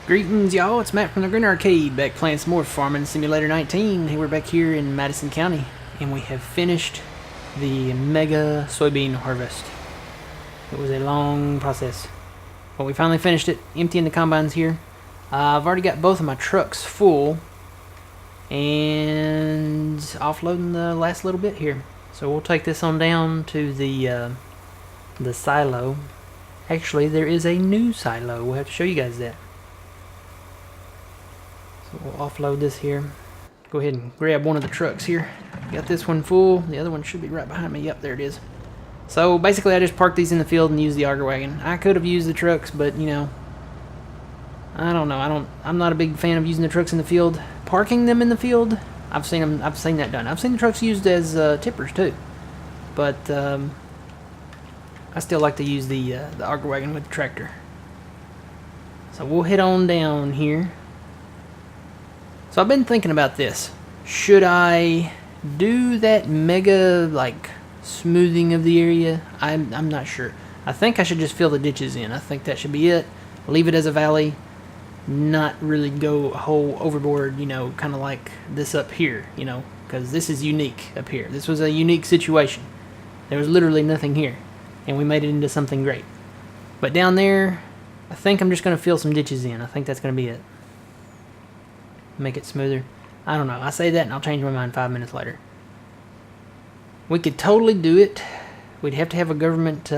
Greetings, y'all. It's Matt from the Green Arcade, back playing some more Farming Simulator 19. Hey, we're back here in Madison County, and we have finished the mega soybean harvest. It was a long process, but we finally finished it, emptying the combines here. I've already got both of my trucks full, and offloading the last little bit here. So we'll take this on down to the silo. Actually, there is a new silo. We'll have to show you guys that. So we'll offload this here. Go ahead and grab one of the trucks here. Got this one full. The other one should be right behind me. Yep, there it is. So basically I just parked these in the field and used the auger wagon. I could have used the trucks, but you know, I don't know. I'm not a big fan of using the trucks in the field. Parking them in the field, I've seen that done. I've seen the trucks used as tippers too. But I still like to use the auger wagon with the tractor. So we'll head on down here. So I've been thinking about this. Should I do that mega like smoothing of the area? I'm not sure. I think I should just fill the ditches in. I think that should be it. Leave it as a valley. Not really go a whole overboard, you know, kind of like this up here, you know, because this is unique up here. This was a unique situation. There was literally nothing here, and we made it into something great. But down there, I think I'm just going to fill some ditches in. I think that's going to be it. Make it smoother. I don't know. I say that and I'll change my mind 5 minutes later. We could totally do it. We'd have to have a government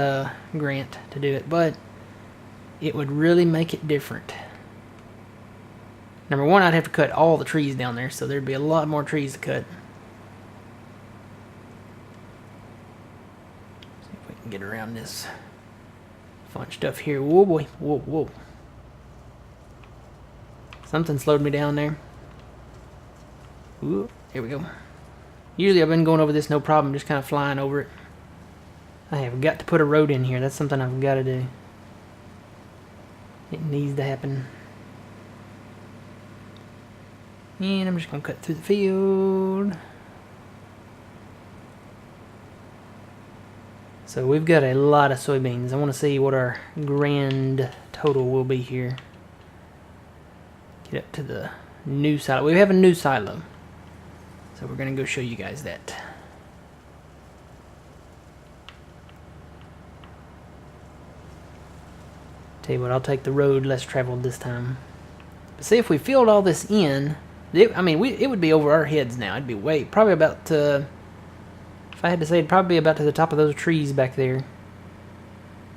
grant to do it, but it would really make it different. Number one, I'd have to cut all the trees down there, so there'd be a lot more trees to cut. See if we can get around this fun stuff here. Whoa, boy. Whoa, whoa. Something slowed me down there. Ooh, here we go. Usually I've been going over this no problem, just kind of flying over it. I have got to put a road in here. That's something I've got to do. It needs to happen. And I'm just going to cut through the field. So we've got a lot of soybeans. I want to see what our grand total will be here. Get up to the new silo. We have a new silo, so we're going to go show you guys that. Tell you what, I'll take the road less traveled this time. But see, if we filled all this in, it would be over our heads now. It'd be probably about to, if I had to say, it'd probably be about to the top of those trees back there,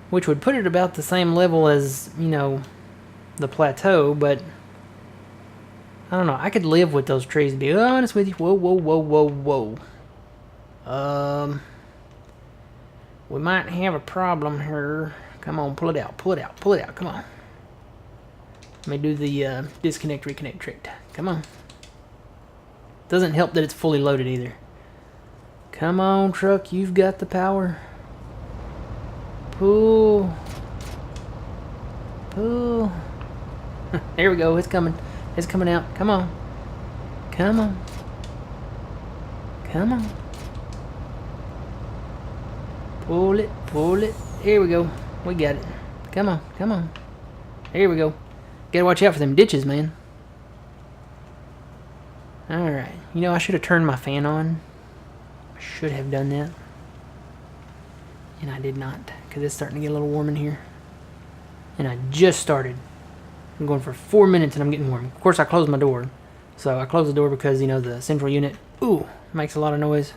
which would put it about the same level as, you know, the plateau, but I don't know. I could live with those trees, to be honest with you. Whoa, whoa, whoa, whoa, whoa. We might have a problem here. Come on, pull it out, pull it out, pull it out. Come on. Let me do the disconnect, reconnect trick. Come on. Doesn't help that it's fully loaded either. Come on, truck. You've got the power. Pull. Pull. There we go. It's coming. It's coming out. Come on. Come on. Come on. Pull it. Pull it. Here we go. We got it. Come on. Come on. Here we go. Gotta watch out for them ditches, man. Alright. You know, I should have turned my fan on. I should have done that. And I did not. Because it's starting to get a little warm in here. And I just started. I'm going for 4 minutes and I'm getting warm. Of course, I closed my door. So I closed the door because, you know, the central unit, makes a lot of noise.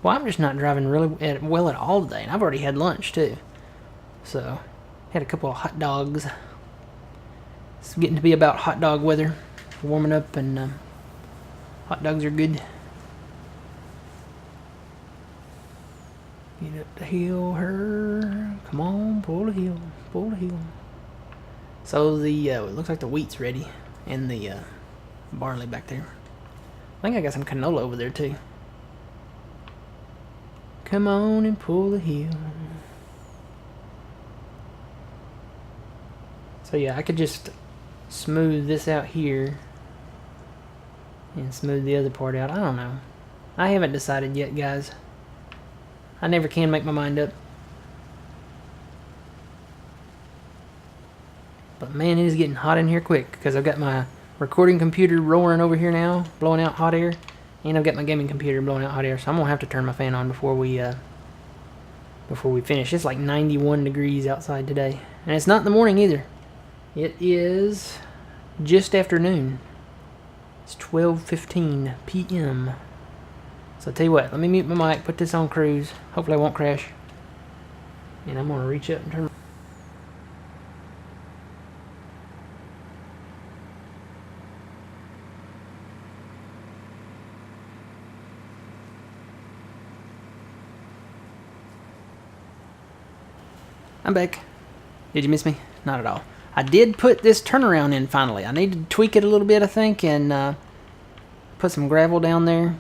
Well, I'm just not driving really well at all today. And I've already had lunch, too. So, had a couple of hot dogs. It's getting to be about hot dog weather. Warming up and hot dogs are good. Get up the hill, her. Come on, pull the hill. Pull the hill. So the it looks like the wheat's ready, and the barley back there. I think I got some canola over there too. Come on and pull the hill. So yeah, I could just smooth this out here and smooth the other part out. I don't know. I haven't decided yet, guys. I never can make my mind up. But man, it is getting hot in here quick because I've got my recording computer roaring over here now, blowing out hot air, and I've got my gaming computer blowing out hot air. So I'm gonna have to turn my fan on before we finish. It's like 91 degrees outside today, and it's not in the morning either. It is just after noon. It's 12:15 p.m. So I'll tell you what, let me mute my mic, put this on cruise. Hopefully I won't crash. And I'm gonna reach up and turn. I'm back. Did you miss me? Not at all. I did put this turnaround in finally. I need to tweak it a little bit, I think, and put some gravel down there.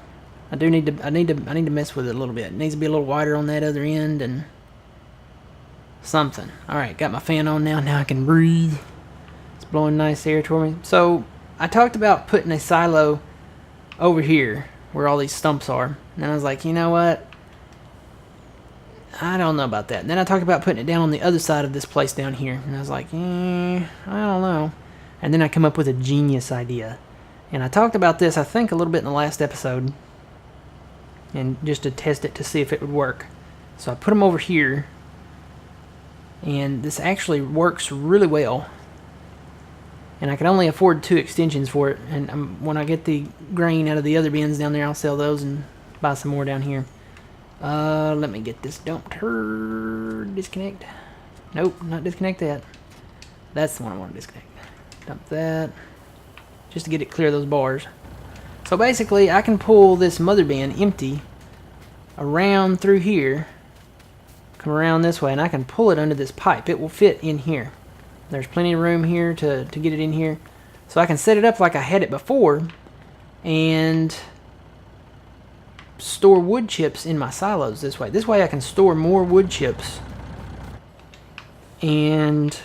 I need to mess with it a little bit. It needs to be a little wider on that other end and something. All right, got my fan on now. Now I can breathe. It's blowing nice air toward me. So I talked about putting a silo over here where all these stumps are, and I was like, you know what? I don't know about that. And then I talked about putting it down on the other side of this place down here. And I was like, I don't know. And then I come up with a genius idea. And I talked about this, I think, a little bit in the last episode. And just to test it to see if it would work. So I put them over here. And this actually works really well. And I can only afford 2 extensions for it. And when I get the grain out of the other bins down there, I'll sell those and buy some more down here. Let me get this dumped. Disconnect. Nope, not disconnect that. That's the one I want to disconnect. Dump that. Just to get it clear of those bars. So basically, I can pull this mother bin empty around through here. Come around this way, and I can pull it under this pipe. It will fit in here. There's plenty of room here to get it in here. So I can set it up like I had it before. And store wood chips in my silos this way. This way I can store more wood chips and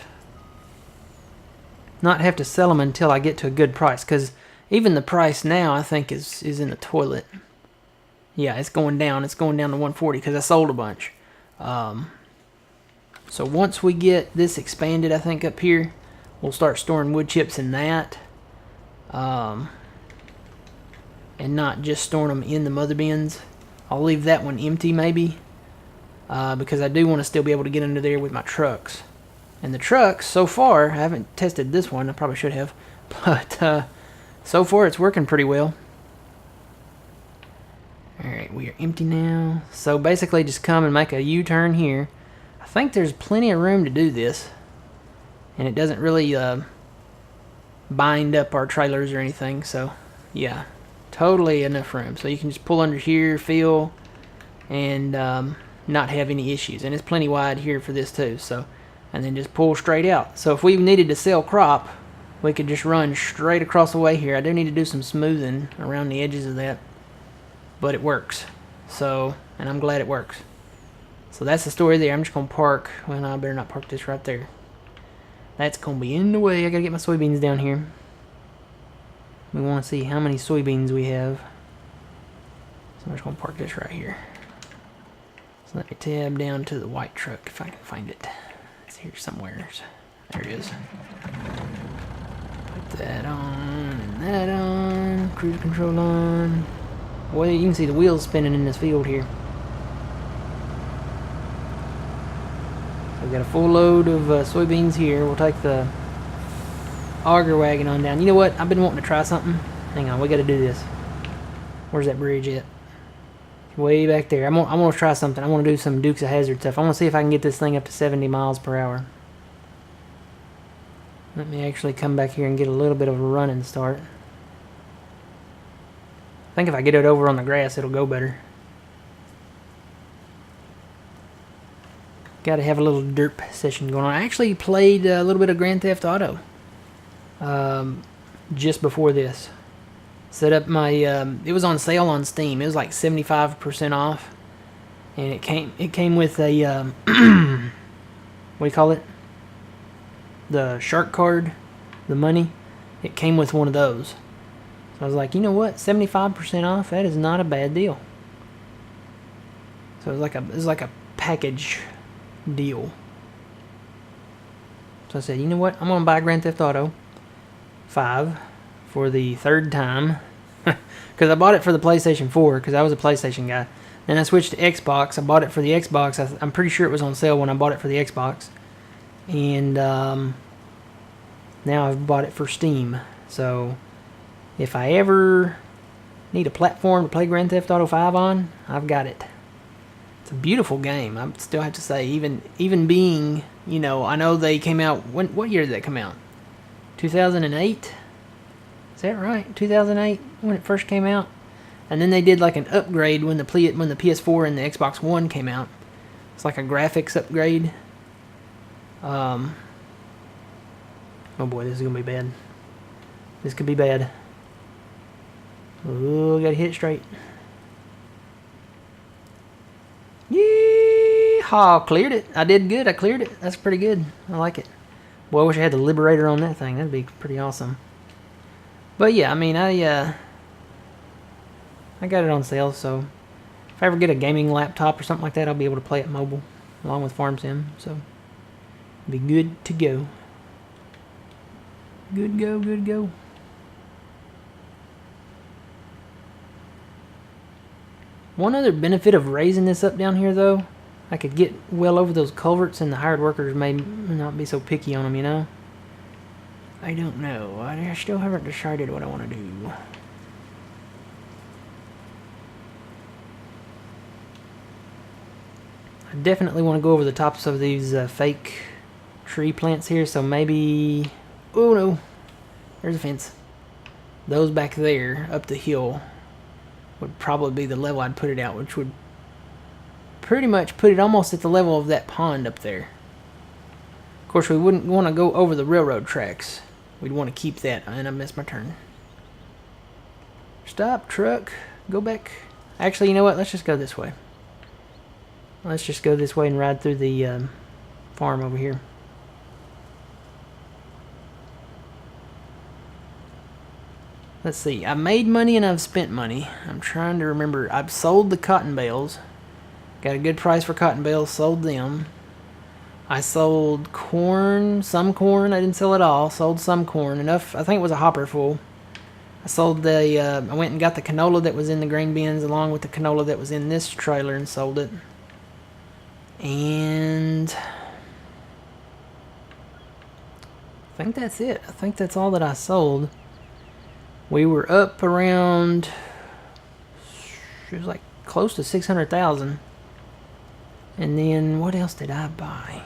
not have to sell them until I get to a good price, because even the price now I think is in the toilet. Yeah, it's going down. It's going down to 140 because I sold a bunch. So once we get this expanded, I think up here, we'll start storing wood chips in that. And not just storing them in the mother bins. I'll leave that one empty maybe, because I do want to still be able to get under there with my trucks. And the trucks, so far, I haven't tested this one, I probably should have, but so far it's working pretty well. Alright, we are empty now. So basically just come and make a U-turn here. I think there's plenty of room to do this, and it doesn't really bind up our trailers or anything, so yeah. Totally enough room. So you can just pull under here, fill, and not have any issues. And it's plenty wide here for this too. So, and then just pull straight out. So if we needed to sell crop, we could just run straight across the way here. I do need to do some smoothing around the edges of that, but it works. So, and I'm glad it works. So that's the story there. I'm just going to park. Well, no, I better not park this right there. That's going to be in the way. I got to get my soybeans down here. We want to see how many soybeans we have. So I'm just going to park this right here. So let me tab down to the white truck if I can find it. It's here somewhere. There it is. Put that on and that on. Cruise control on. Well, you can see the wheels spinning in this field here. So we've got a full load of soybeans here. We'll take the auger wagon on down. You know what? I've been wanting to try something. Hang on, we got to do this. Where's that bridge at? Way back there. I'm gonna try something. I want to do some Dukes of Hazzard stuff. I want to see if I can get this thing up to 70 miles per hour. Let me actually come back here and get a little bit of a running start. I think if I get it over on the grass, it'll go better. Got to have a little derp session going on. I actually played a little bit of Grand Theft Auto. Just before this, set up my it was on sale on Steam. It was like 75% off, and it came with a what do you call it, the shark card, the money. It came with one of those. So I was like, you know what, 75% off, that is not a bad deal. So it was like a package deal. So I said, you know what? I'm going to buy Grand Theft Auto 5 for the third time. Because I bought it for the PlayStation 4, because I was a PlayStation guy. Then I switched to Xbox. I bought it for the Xbox. I'm pretty sure it was on sale when I bought it for the Xbox. And now I've bought it for Steam. So if I ever need a platform to play Grand Theft Auto 5 on, I've got it. It's a beautiful game. I still have to say, even being, you know, I know they came out, what year did that come out? 2008? Is that right? 2008 when it first came out? And then they did like an upgrade when the PS4 and the Xbox One came out. It's like a graphics upgrade. Oh boy, this is gonna be bad. This could be bad. Oh, gotta hit it straight. Yeehaw, cleared it. I did good. I cleared it. That's pretty good. I like it. Well, I wish I had the Liberator on that thing. That'd be pretty awesome. But yeah, I mean, I got it on sale, so if I ever get a gaming laptop or something like that, I'll be able to play it mobile along with Farm Sim. So be good to go. Good go, good go. One other benefit of raising this up down here, though, I could get well over those culverts, and the hired workers may not be so picky on them, you know? I don't know. I still haven't decided what I want to do. I definitely want to go over the tops of these fake tree plants here, so maybe... Oh no, there's a fence. Those back there, up the hill, would probably be the level I'd put it out, which would pretty much put it almost at the level of that pond up there. Of course, we wouldn't want to go over the railroad tracks. We'd want to keep that, and I missed my turn. Stop, truck. Go back. Actually, you know what? Let's just go this way. Let's just go this way and ride through the farm over here. Let's see. I made money and I've spent money. I'm trying to remember. I've sold the cotton bales. Got a good price for cotton bales. Sold them. I sold corn. Some corn. I didn't sell it all. Sold some corn. Enough. I think it was a hopper full. I sold the... I went and got the canola that was in the grain bins along with the canola that was in this trailer and sold it. And... I think that's it. I think that's all that I sold. We were up around... It was like close to 600,000. And then what else did I buy? I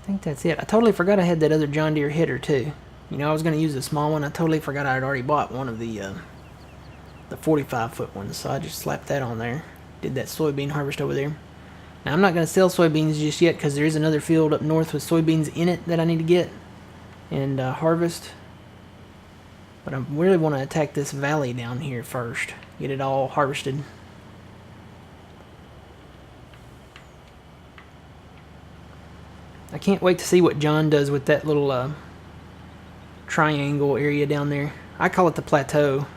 think that's it. I totally forgot I had that other John Deere header too. You know, I was going to use the small one. I totally forgot I had already bought one of the 45-foot ones. So I just slapped that on there. Did that soybean harvest over there. Now, I'm not going to sell soybeans just yet because there is another field up north with soybeans in it that I need to get and harvest. But I really want to attack this valley down here first. Get it all harvested. I can't wait to see what John does with that little triangle area down there. I call it the plateau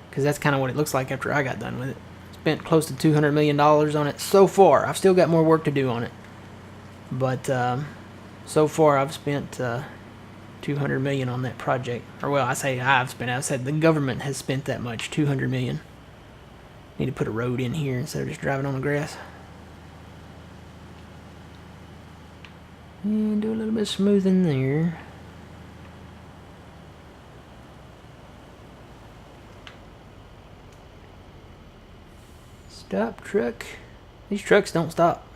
because that's kind of what it looks like after I got done with it. Spent close to $200 million on it so far. I've still got more work to do on it. But so far I've spent $200 million on that project. Or well, I say I've said the government has spent that much, $200 million. Need to put a road in here instead of just driving on the grass. And do a little bit of smoothing there. Stop, truck. These trucks don't stop.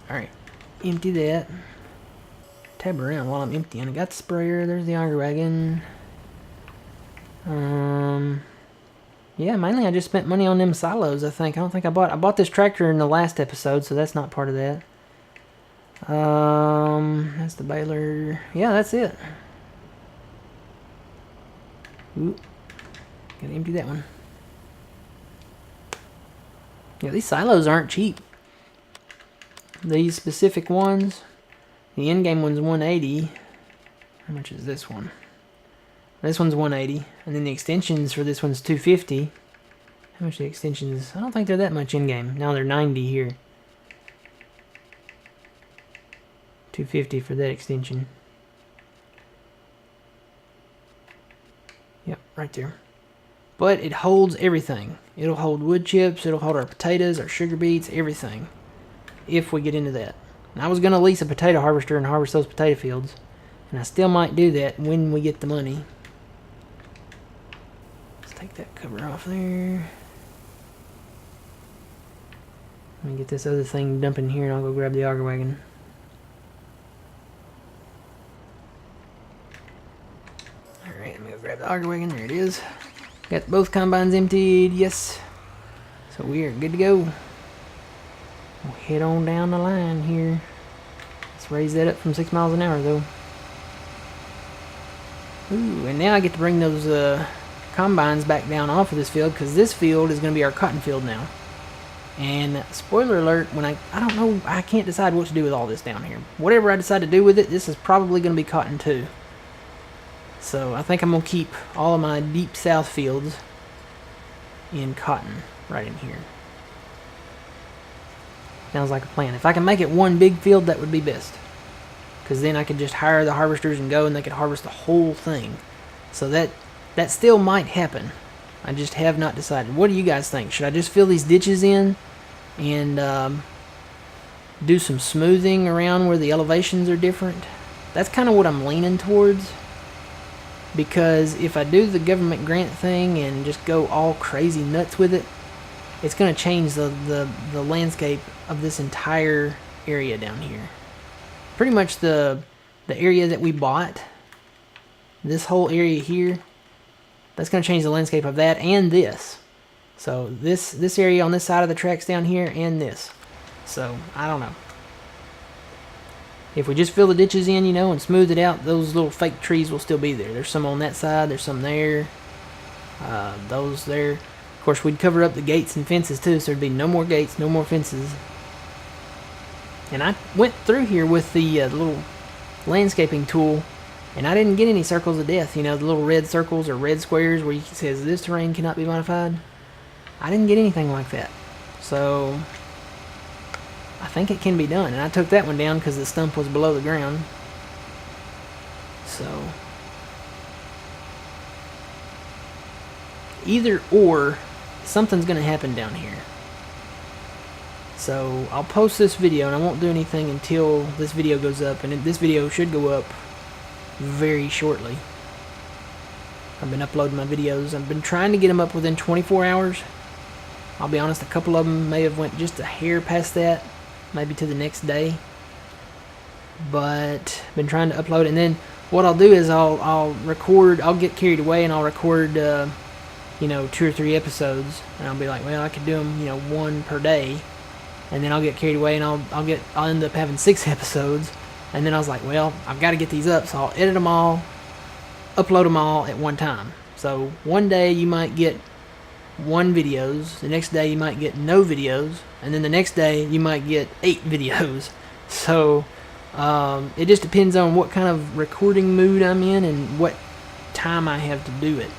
Alright, empty that. Tab around while I'm emptying. I got the sprayer, there's the auger wagon. Yeah, mainly I just spent money on them silos, I think. I bought this tractor in the last episode, so that's not part of that. That's the baler. Yeah, that's it. Ooh. Gotta empty that one. Yeah, these silos aren't cheap. These specific ones. The in-game one's 180. How much is this one? This one's 180. And then the extensions for this one's 250. How much are the extensions? I don't think they're that much in-game. Now they're 90 here. 250 for that extension. Yep, right there. But it holds everything. It'll hold wood chips, it'll hold our potatoes, our sugar beets, everything. If we get into that. And I was going to lease a potato harvester and harvest those potato fields. And I still might do that when we get the money. Let's take that cover off there. Let me get this other thing dumping here and I'll go grab the auger wagon. Alright, let me go grab the auger wagon. There it is. Got both combines emptied. Yes. So we are good to go. We'll head on down the line here. Let's raise that up from 6 miles an hour though. Ooh, and now I get to bring those combines back down off of this field because this field is going to be our cotton field now. And spoiler alert, when I don't know, I can't decide what to do with all this down here. Whatever I decide to do with it, this is probably going to be cotton too. So I think I'm going to keep all of my deep south fields in cotton right in here. Sounds like a plan. If I can make it one big field, that would be best. Because then I could just hire the harvesters and go and they could harvest the whole thing. So that still might happen. I just have not decided. What do you guys think? Should I just fill these ditches in and do some smoothing around where the elevations are different? That's kind of what I'm leaning towards. Because if I do the government grant thing and just go all crazy nuts with it, it's going to change the landscape of this entire area down here. Pretty much the area that we bought, this whole area here, that's going to change the landscape of that and this. So this area on this side of the tracks down here and this. So I don't know. If we just fill the ditches in, you know, and smooth it out, those little fake trees will still be there. There's some on that side, there's some there, those there. Of course, we'd cover up the gates and fences too, so there'd be no more gates, no more fences. And I went through here with the little landscaping tool, and I didn't get any circles of death. You know, the little red circles or red squares where it says this terrain cannot be modified. I didn't get anything like that. So I think it can be done. And I took that one down because the stump was below the ground. So either or, something's going to happen down here. So I'll post this video, and I won't do anything until this video goes up. And this video should go up very shortly. I've been uploading my videos. I've been trying to get them up within 24 hours. I'll be honest, a couple of them may have went just a hair past that, maybe to the next day. But I've been trying to upload, and then what I'll do is I'll record. I'll get carried away, and I'll record, you know, 2 or 3 episodes, and I'll be like, well, I could do them, you know, 1 per day. And then I'll get carried away, and I'll end up having 6 episodes. And then I was like, well, I've got to get these up, so I'll edit them all, upload them all at one time. So one day you might get 1 videos, the next day you might get no videos, and then the next day you might get 8 videos. So it just depends on what kind of recording mood I'm in and what time I have to do it.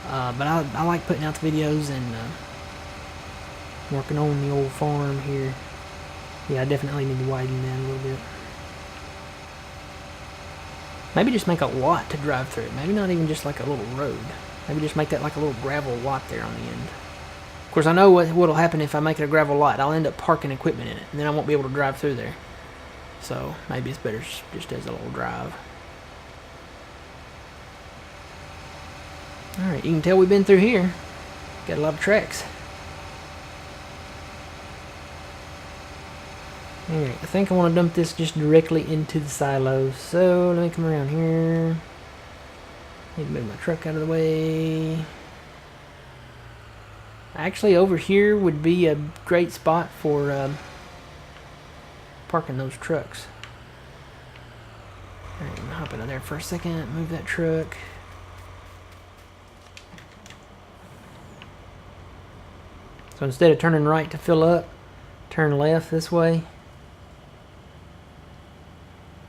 But I like putting out the videos and working on the old farm here. Yeah, I definitely need to widen that a little bit. Maybe just make a lot to drive through. Maybe not even just like a little road. Maybe just make that like a little gravel lot there on the end. Of course, I know what'll happen if I make it a gravel lot. I'll end up parking equipment in it, and then I won't be able to drive through there. So maybe it's better just as a little drive. Alright, you can tell we've been through here. Got a lot of tracks. Alright, I think I want to dump this just directly into the silos. So let me come around here. Need to move my truck out of the way. Actually, over here would be a great spot for parking those trucks. Alright, I'm gonna hop into there for a second. Move that truck. So instead of turning right to fill up, turn left this way.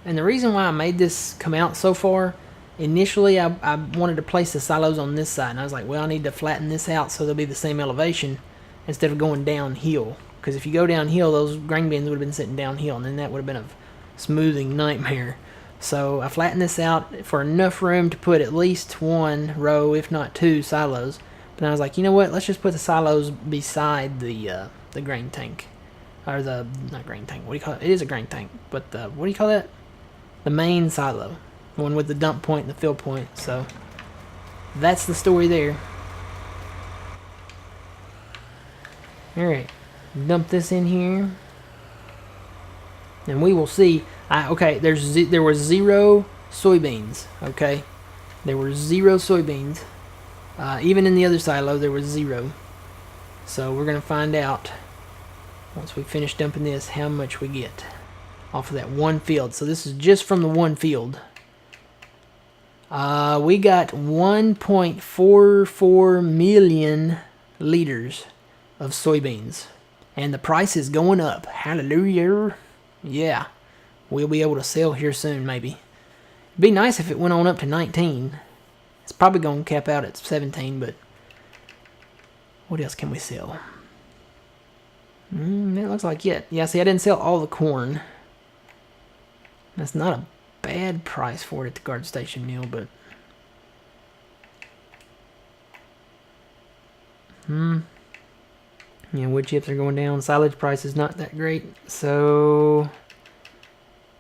And the reason why I made this come out so far, initially I wanted to place the silos on this side, and I was like, well, I need to flatten this out so they'll be the same elevation instead of going downhill. Because if you go downhill, those grain bins would have been sitting downhill, and then that would have been of smoothing nightmare. So I flattened this out for enough room to put at least one row, if not two, silos. But I was like, you know what? Let's just put the silos beside the grain tank. Or not grain tank, what do you call it? It is a grain tank, but what do you call that? The main silo. The one with the dump point and the fill point. So that's the story there. Alright, dump this in here. And we will see. Okay, there were 0 soybeans. Okay, there were 0 soybeans. Even in the other silo, there was 0. So we're gonna find out once we finish dumping this how much we get off of that one field. So this is just from the one field. We got 1.44 million liters of soybeans, and the price is going up. Hallelujah! Yeah. We'll be able to sell here soon, maybe. It'd be nice if it went on up to 19. It's probably going to cap out at 17, but what else can we sell? It looks like it. Yeah, see, I didn't sell all the corn. That's not a bad price for it at the guard station mill, but... Yeah, wood chips are going down. Silage price is not that great, so...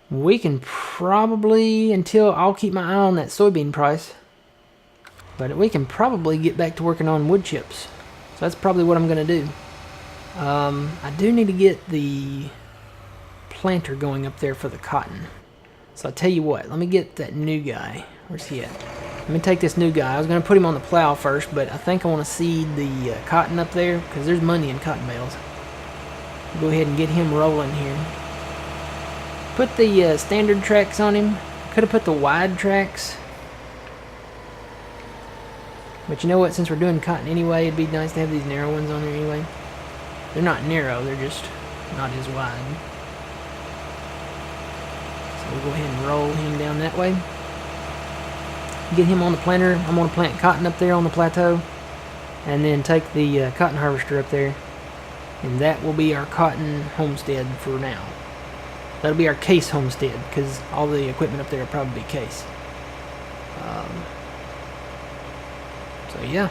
We can probably, until I'll keep my eye on that soybean price, but we can probably get back to working on wood chips. So that's probably what I'm going to do. I do need to get the planter going up there for the cotton. So I'll tell you what, let me get that new guy. Where's he at? Let me take this new guy. I was going to put him on the plow first, but I think I want to seed the cotton up there because there's money in cotton bales. Go ahead and get him rolling here. Put the standard tracks on him. Could have put the wide tracks. But you know what? Since we're doing cotton anyway, it'd be nice to have these narrow ones on there anyway. They're not narrow, they're just not as wide. So we'll go ahead and roll him down that way. Get him on the planter. I'm going to plant cotton up there on the plateau. And then take the cotton harvester up there. And that will be our cotton homestead for now. That'll be our case homestead, because all the equipment up there will probably be case. So yeah,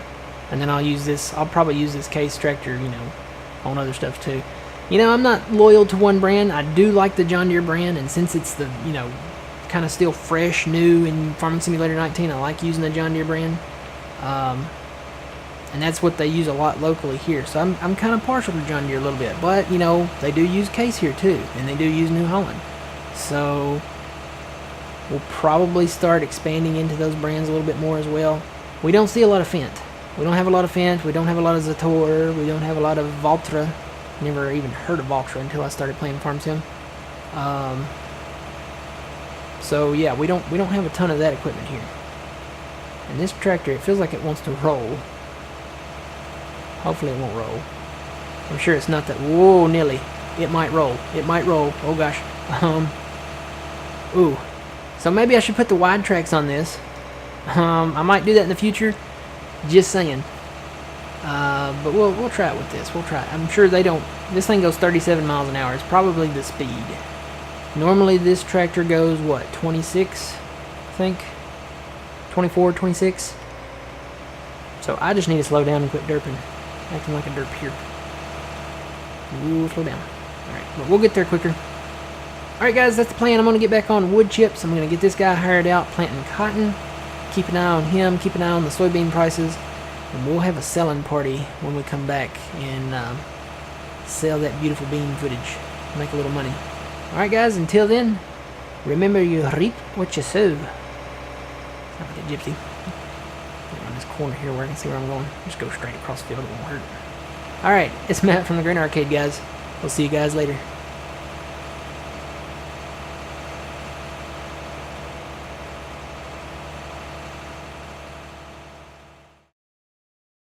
and then I'll probably use this case tractor, you know, on other stuff too. You know, I'm not loyal to one brand. I do like the John Deere brand, and since it's the, you know, kind of still fresh, new in Farming Simulator 19, I like using the John Deere brand. And that's what they use a lot locally here. So I'm kind of partial to John Deere a little bit. But, you know, they do use Case here too. And they do use New Holland. So we'll probably start expanding into those brands a little bit more as well. We don't see a lot of Fendt. We don't have a lot of Fendt. We don't have a lot of Zator. We don't have a lot of Valtra. Never even heard of Valtra until I started playing Farm Sim. So yeah, we don't have a ton of that equipment here. And this tractor, it feels like it wants to roll. Hopefully it won't roll. I'm sure it's not that. Whoa, nearly. It might roll. It might roll. Oh gosh. Ooh. So maybe I should put the wide tracks on this. I might do that in the future. Just saying. But we'll try it with this. We'll try it. I'm sure they don't. This thing goes 37 miles an hour. It's probably the speed. Normally this tractor goes what? 26, I think. 24, 26. So I just need to slow down and quit derping. Acting like a derp here. Ooh, slow down. Alright, but we'll get there quicker. Alright guys, that's the plan. I'm going to get back on wood chips. I'm going to get this guy hired out planting cotton. Keep an eye on him. Keep an eye on the soybean prices. And we'll have a selling party when we come back and sell that beautiful bean footage. Make a little money. Alright guys, until then, remember you reap what you sow. Sound like a gypsy. On this corner here where I can see where I'm going. Just go straight across the field, it won't hurt. Alright, it's Matt from the Green Arcade, guys. We'll see you guys later.